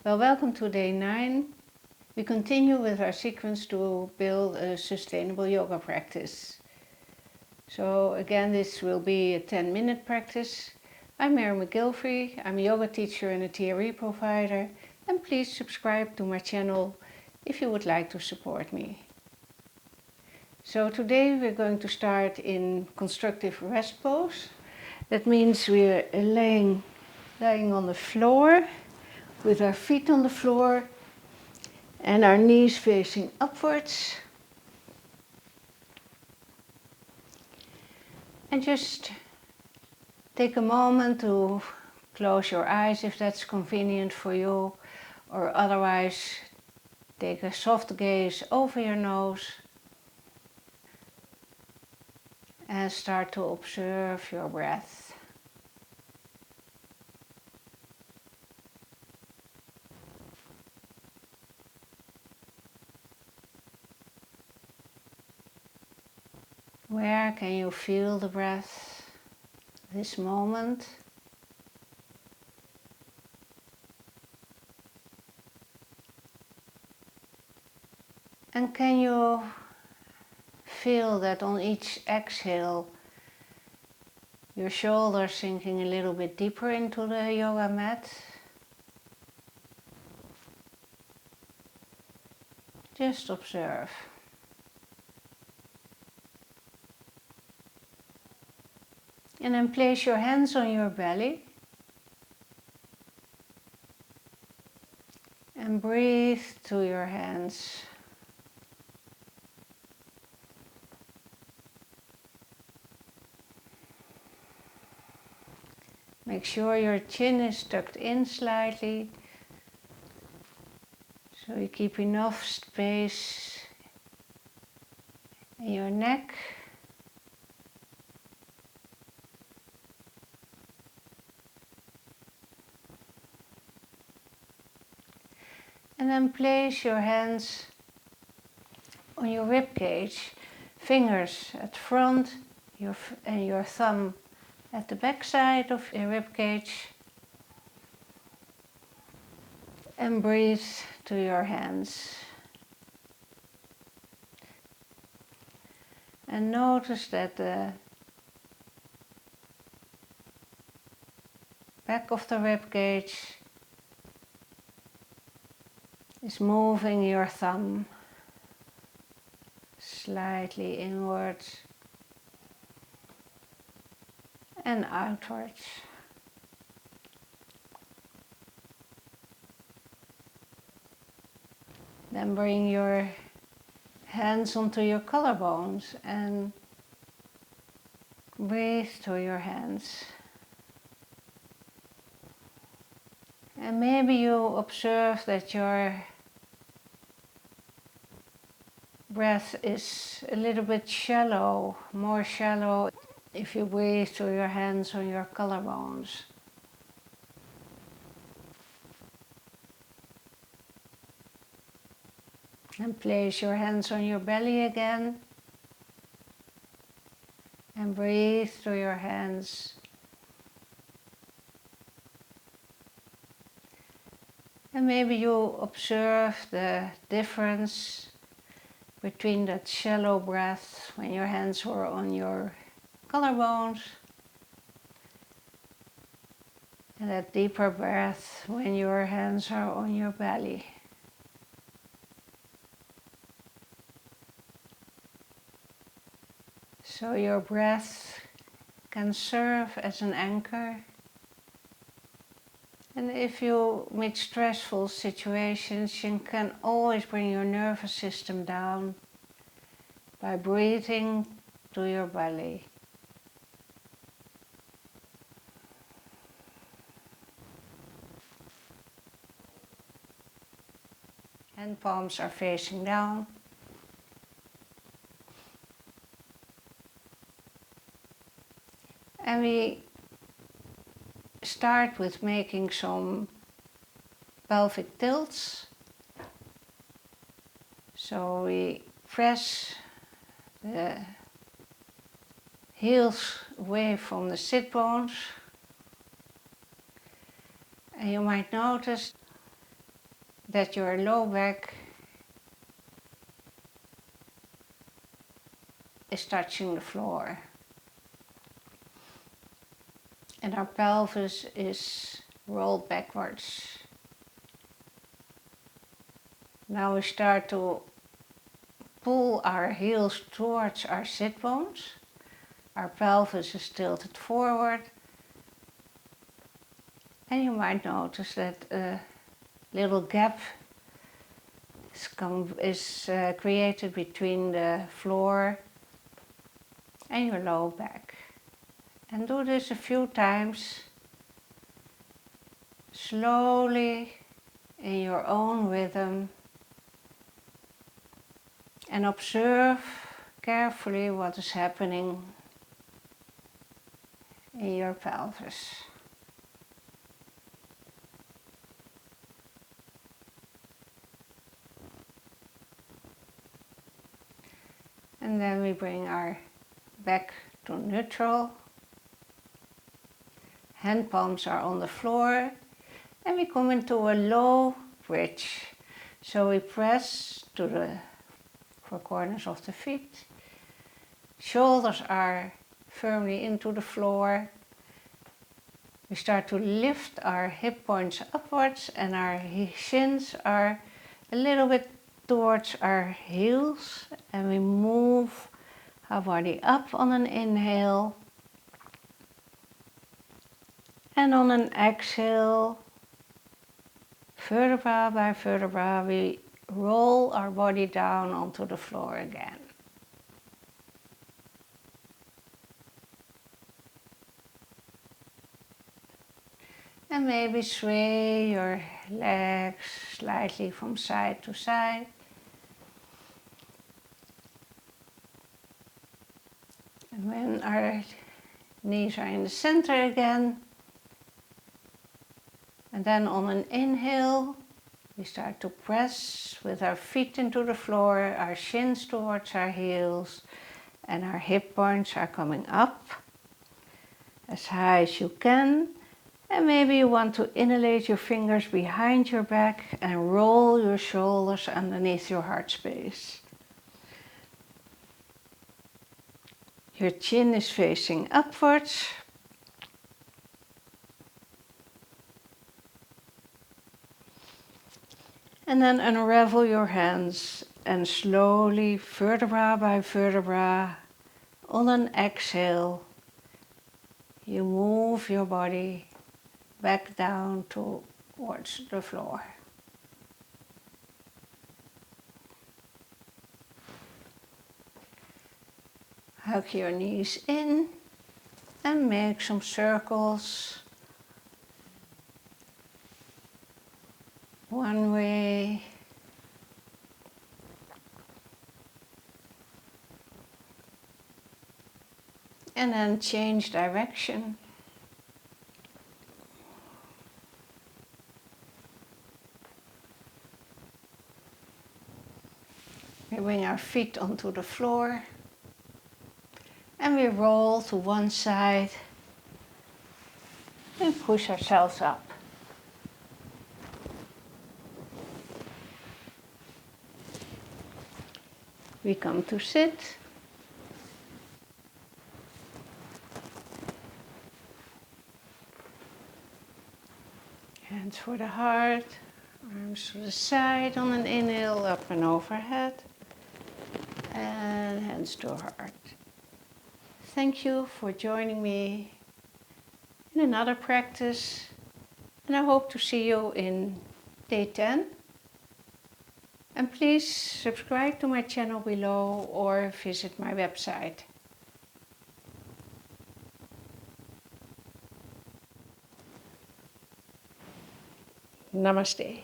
Well, welcome to day 9. We continue with our sequence to build a sustainable yoga practice. So again, this will be a 10-minute practice. I'm Gillavry, I'm a yoga teacher and a theory provider, and please subscribe to my channel if you would like to support me. So today we're going to start in constructive rest pose. That means we're lying on the floor with our feet on the floor and our knees facing upwards. And just take a moment to close your eyes if that's convenient for you, or otherwise take a soft gaze over your nose and start to observe your breath. Where can you feel the breath this moment? And can you feel that on each exhale your shoulders sinking a little bit deeper into the yoga mat? Just observe. And then place your hands on your belly and breathe through your hands. Make sure your chin is tucked in slightly, so you keep enough space in your neck. And then place your hands on your rib cage, fingers at front and your thumb at the back side of your rib cage. And breathe to your hands. And notice that the back of the rib cage is moving your thumb slightly inwards and outwards. Then bring your hands onto your collarbones and breathe through your hands. And maybe you observe that your breath is a little bit shallow, more shallow if you breathe through your hands on your collarbones. And place your hands on your belly again and breathe through your hands. And maybe you observe the difference between that shallow breath when your hands were on your collarbones and that deeper breath when your hands are on your belly. So your breath can serve as an anchor. And if you meet stressful situations, you can always bring your nervous system down by breathing to your belly. Hand palms are facing down. And we start with making some pelvic tilts. So we press the heels away from the sit bones. And you might notice that your low back is touching the floor. And our pelvis is rolled backwards. Now we start to pull our heels towards our sit bones. Our pelvis is tilted forward. And you might notice that a little gap is created between the floor and your low back. And do this a few times, slowly in your own rhythm, and observe carefully what is happening in your pelvis. And then we bring our back to neutral. Hand palms are on the floor and we come into a low bridge. So we press to the four corners of the feet. Shoulders are firmly into the floor. We start to lift our hip points upwards and our shins are a little bit towards our heels, and we move our body up on an inhale, and on an exhale, vertebra by vertebra, we roll our body down onto the floor again. And maybe sway your legs slightly from side to side. And when our knees are in the center again, and then on an inhale, we start to press with our feet into the floor, our shins towards our heels, and our hip points are coming up as high as you can. And maybe you want to inhalate your fingers behind your back and roll your shoulders underneath your heart space. Your chin is facing upwards. And then unravel your hands and slowly, vertebra by vertebra, on an exhale, you move your body back down towards the floor. Hug your knees in and make some circles. One way. And then change direction. We bring our feet onto the floor and we roll to one side and push ourselves up. We come to sit. Hands for the heart, arms to the side on an inhale, up and overhead, and hands to heart. Thank you for joining me in another practice, and I hope to see you in day 10. And please subscribe to my channel below or visit my website. Namaste.